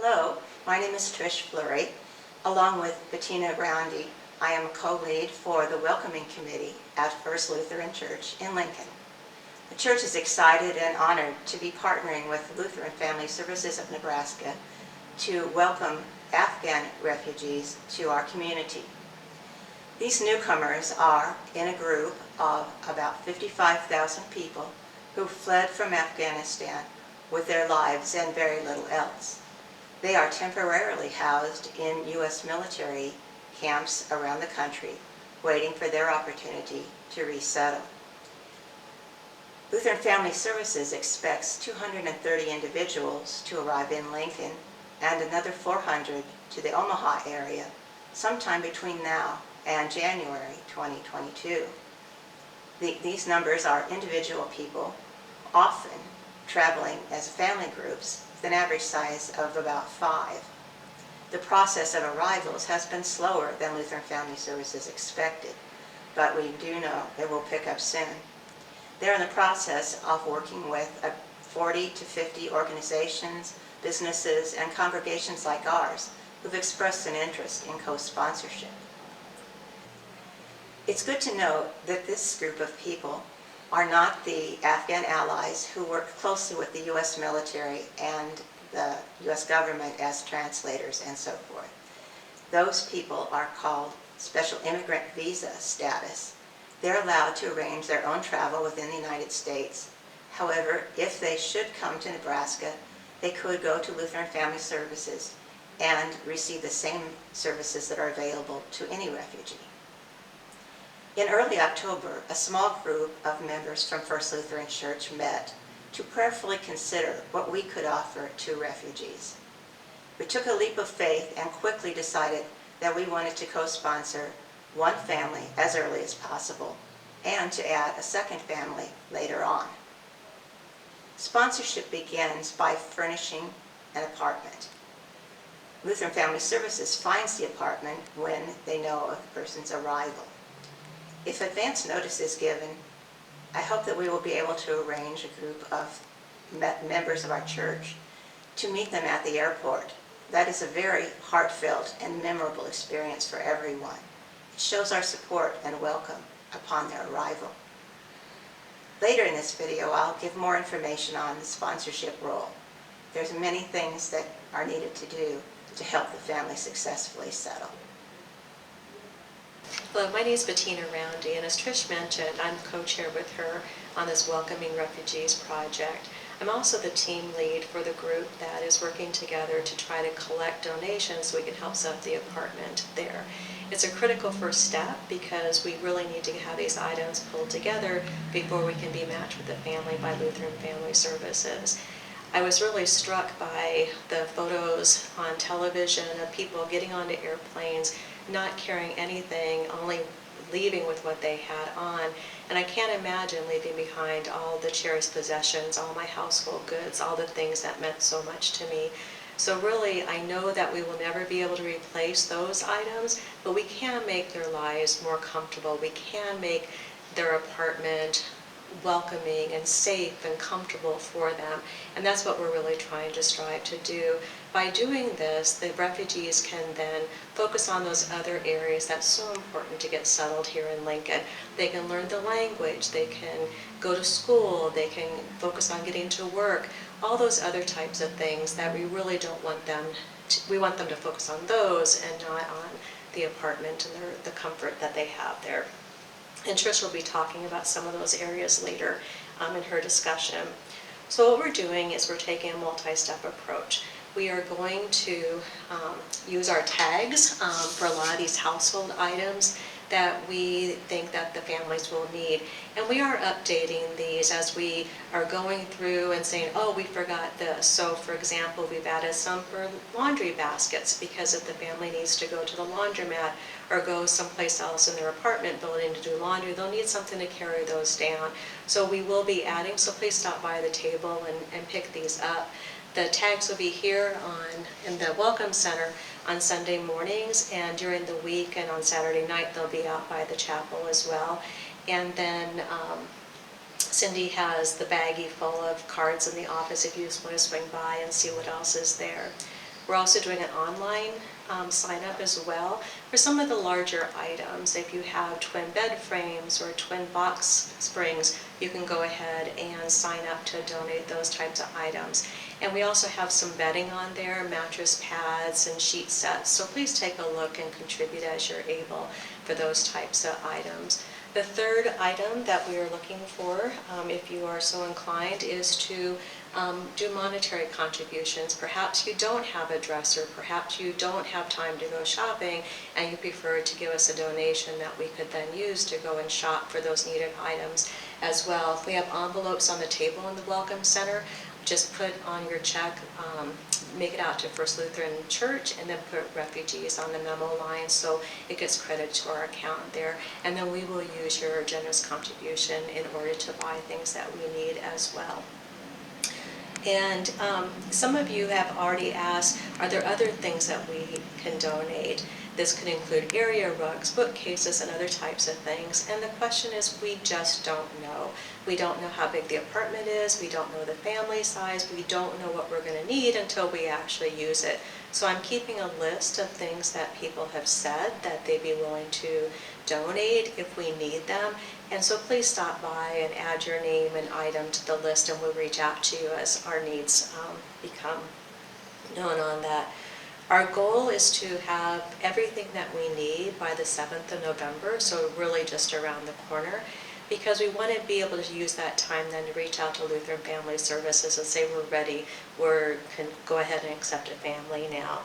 Hello, my name is Trish Fleury. Along with Bettina Roundy, I am a co-lead for the Welcoming Committee at First Lutheran Church in Lincoln. The church is excited and honored to be partnering with Lutheran Family Services of Nebraska to welcome Afghan refugees to our community. These newcomers are in a group of about 55,000 people who fled from Afghanistan with their lives and very little else. They are temporarily housed in U.S. military camps around the country, waiting for their opportunity to resettle. Lutheran Family Services expects 230 individuals to arrive in Lincoln and another 400 to the Omaha area sometime between now and January 2022. These numbers are individual people, often traveling as family groups with an average size of about 5. The process of arrivals has been slower than Lutheran Family Services expected, but we do know it will pick up soon. They're in the process of working with 40 to 50 organizations, businesses, and congregations like ours who've expressed an interest in co-sponsorship. It's good to note that this group of people are not the Afghan allies who work closely with the U.S. military and the U.S. government as translators and so forth. Those people are called special immigrant visa status. They're allowed to arrange their own travel within the United States. However, if they should come to Nebraska, they could go to Lutheran Family Services and receive the same services that are available to any refugee. In early October, a small group of members from First Lutheran Church met to prayerfully consider what we could offer to refugees. We took a leap of faith and quickly decided that we wanted to co-sponsor one family as early as possible and to add a second family later on. Sponsorship begins by furnishing an apartment. Lutheran Family Services finds the apartment when they know of the person's arrival. If advance notice is given, I hope that we will be able to arrange a group of members of our church to meet them at the airport. That is a very heartfelt and memorable experience for everyone. It shows our support and welcome upon their arrival. Later in this video, I'll give more information on the sponsorship role. There's many things that are needed to do to help the family successfully settle. Hello, my name is Bettina Roundy, and as Trish mentioned, I'm co-chair with her on this Welcoming Refugees project. I'm also the team lead for the group that is working together to try to collect donations so we can help set up the apartment there. It's a critical first step because we really need to have these items pulled together before we can be matched with the family by Lutheran Family Services. I was really struck by the photos on television of people getting onto airplanes, not carrying anything, only leaving with what they had on. And I can't imagine leaving behind all the cherished possessions, all my household goods, all the things that meant so much to me. So really, I know that we will never be able to replace those items, but we can make their lives more comfortable. We can make their apartment welcoming and safe and comfortable for them. And that's what we're really trying to strive to do. By doing this, the refugees can then focus on those other areas that's so important to get settled here in Lincoln. They can learn the language, they can go to school, they can focus on getting to work, all those other types of things that we really don't want them to, we want them to focus on those and not on the apartment and the comfort that they have there. And Trish will be talking about some of those areas later in her discussion. So what we're doing is we're taking a multi-step approach. We are going to use our tags for a lot of these household items that we think that the families will need. And we are updating these as we are going through and saying, oh, we forgot this. So for example, we've added some for laundry baskets because if the family needs to go to the laundromat or go someplace else in their apartment building to do laundry, they'll need something to carry those down. So we will be adding, so please stop by the table and pick these up. The tags will be here in the Welcome Center on Sunday mornings, and during the week and on Saturday night they'll be out by the chapel as well. And then Cindy has the baggie full of cards in the office if you just want to swing by and see what else is there. We're also doing an online sign up as well for some of the larger items. If you have twin bed frames or twin box springs, you can go ahead and sign up to donate those types of items. And we also have some bedding on there, mattress pads and sheet sets. So please take a look and contribute as you're able for those types of items. The third item that we are looking for, if you are so inclined, is to do monetary contributions. Perhaps you don't have a dresser, perhaps you don't have time to go shopping, and you prefer to give us a donation that we could then use to go and shop for those needed items as well. If we have envelopes on the table in the Welcome Center, just put on your check, make it out to First Lutheran Church, and then put Refugees on the memo line so it gets credited to our account there. And then we will use your generous contribution in order to buy things that we need as well. And some of you have already asked, are there other things that we can donate? This could include area rugs, bookcases, and other types of things. And the question is, we just don't know. We don't know how big the apartment is. We don't know the family size. We don't know what we're going to need until we actually use it. So I'm keeping a list of things that people have said that they'd be willing to donate if we need them. And so please stop by and add your name and item to the list, and we'll reach out to you as our needs become known on that. Our goal is to have everything that we need by the 7th of November, so really just around the corner, because we want to be able to use that time then to reach out to Lutheran Family Services and say we're ready, we can go ahead and accept a family now.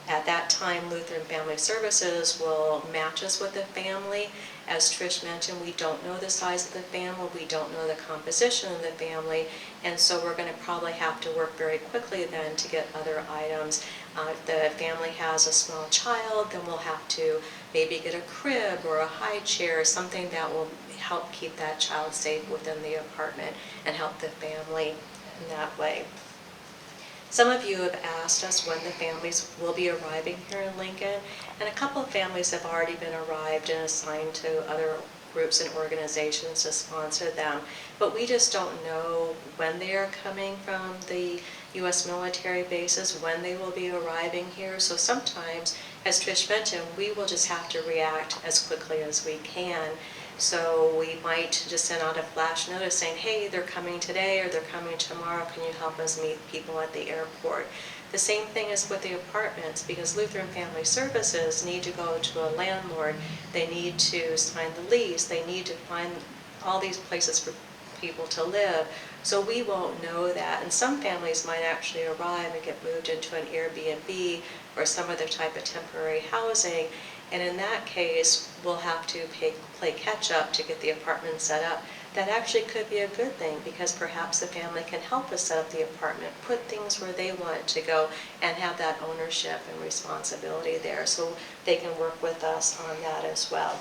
At that time, Lutheran Family Services will match us with a family. As Trish mentioned, we don't know the size of the family, we don't know the composition of the family, and so we're going to probably have to work very quickly then to get other items. If the family has a small child, then we'll have to maybe get a crib or a high chair, something that will help keep that child safe within the apartment and help the family in that way. Some of you have asked us when the families will be arriving here in Lincoln, and a couple of families have already been arrived and assigned to other groups and organizations to sponsor them. But we just don't know when they are coming from the U.S. military bases, when they will be arriving here. So sometimes, as Trish mentioned, we will just have to react as quickly as we can. So we might just send out a flash notice saying, hey, they're coming today or they're coming tomorrow. Can you help us meet people at the airport? The same thing is with the apartments, because Lutheran Family Services need to go to a landlord. They need to sign the lease. They need to find all these places for people to live. So we won't know that. And some families might actually arrive and get moved into an Airbnb or some other type of temporary housing. And in that case, we'll have to play catch up to get the apartment set up. That actually could be a good thing, because perhaps the family can help us set up the apartment, put things where they want it to go, and have that ownership and responsibility there. So they can work with us on that as well.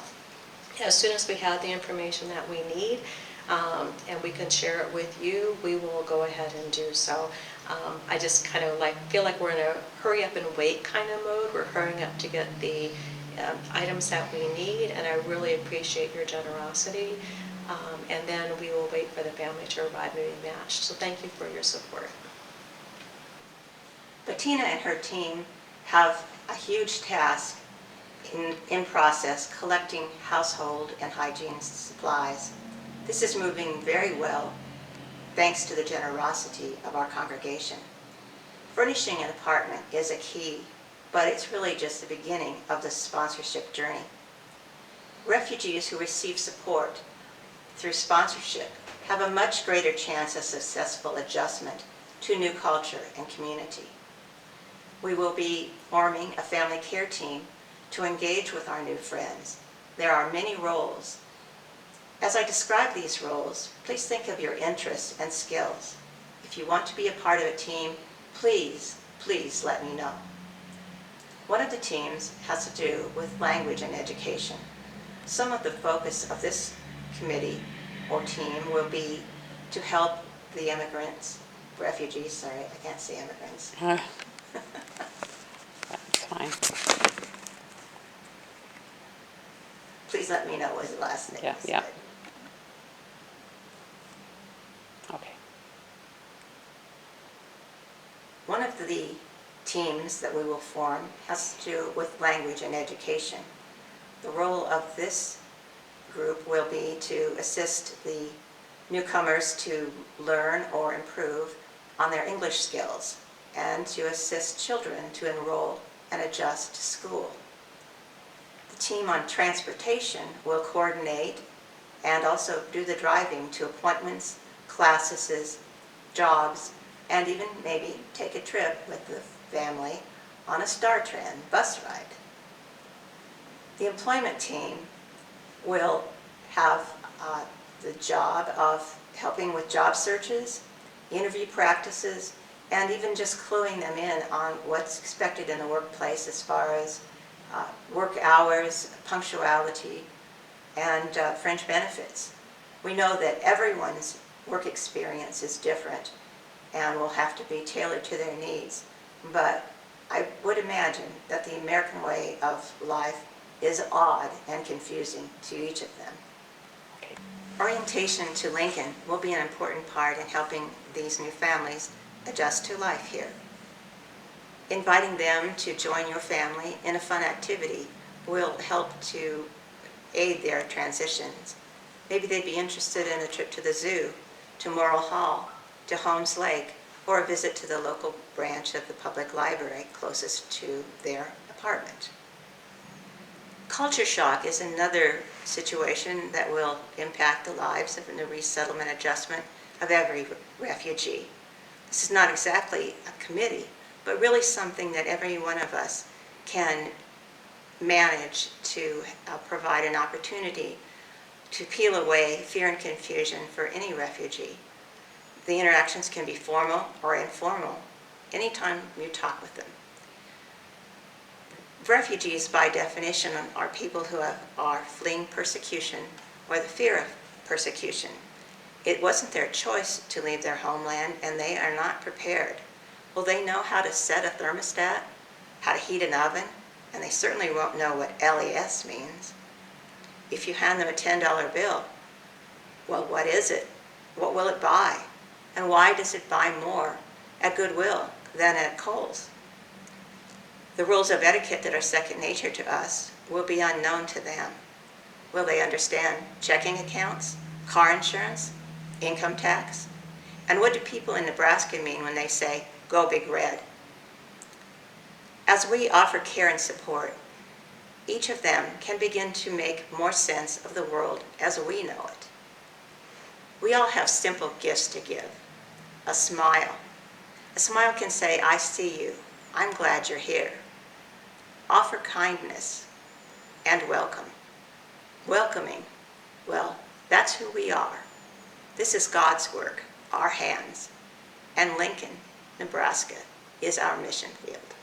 As soon as we have the information that we need, and we can share it with you, we will go ahead and do so. I just kind of feel like we're in a hurry up and wait kind of mode. We're hurrying up to get the items that we need, and I really appreciate your generosity. And then we will wait for the family to arrive and be matched. So thank you for your support. Bettina and her team have a huge task in process collecting household and hygiene supplies. This is moving very well thanks to the generosity of our congregation. Furnishing an apartment is a key, but it's really just the beginning of the sponsorship journey. Refugees who receive support through sponsorship have a much greater chance of successful adjustment to new culture and community. We will be forming a family care team to engage with our new friends. There are many roles. As I describe these roles, please think of your interests and skills. If you want to be a part of a team, please let me know. One of the teams has to do with language and education. Some of the focus of this committee or team will be to help the refugees, sorry, I can't say immigrants. That's fine. Please let me know what his last name is. Yeah. Okay. One of the teams that we will form has to do with language and education. The role of this group will be to assist the newcomers to learn or improve on their English skills and to assist children to enroll and adjust to school. The team on transportation will coordinate and also do the driving to appointments, classes, jobs, and even maybe take a trip with the family on a Star Trend bus ride. The employment team will have the job of helping with job searches, interview practices, and even just cluing them in on what's expected in the workplace as far as work hours, punctuality, and fringe benefits. We know that everyone's work experience is different and will have to be tailored to their needs, but I would imagine that the American way of life is odd and confusing to each of them. Orientation to Lincoln will be an important part in helping these new families adjust to life here. Inviting them to join your family in a fun activity will help to aid their transitions. Maybe they'd be interested in a trip to the zoo, to Morrill Hall, to Holmes Lake, or a visit to the local branch of the public library closest to their apartment. Culture shock is another situation that will impact the lives of the resettlement adjustment of every refugee. This is not exactly a committee, but really something that every one of us can manage to provide an opportunity to peel away fear and confusion for any refugee. The interactions can be formal or informal anytime you talk with them. Refugees, by definition, are people who are fleeing persecution or the fear of persecution. It wasn't their choice to leave their homeland, and they are not prepared. Will they know how to set a thermostat, how to heat an oven? And they certainly won't know what LES means. If you hand them a $10 bill, well, what is it? What will it buy? And why does it buy more at Goodwill than at Kohl's? The rules of etiquette that are second nature to us will be unknown to them. Will they understand checking accounts, car insurance, income tax? And what do people in Nebraska mean when they say, "Go Big Red"? As we offer care and support, each of them can begin to make more sense of the world as we know it. We all have simple gifts to give. A smile. A smile can say, "I see you. I'm glad you're here." Offer kindness and welcome. Welcoming, well, that's who we are. This is God's work, our hands, and Lincoln, Nebraska, is our mission field.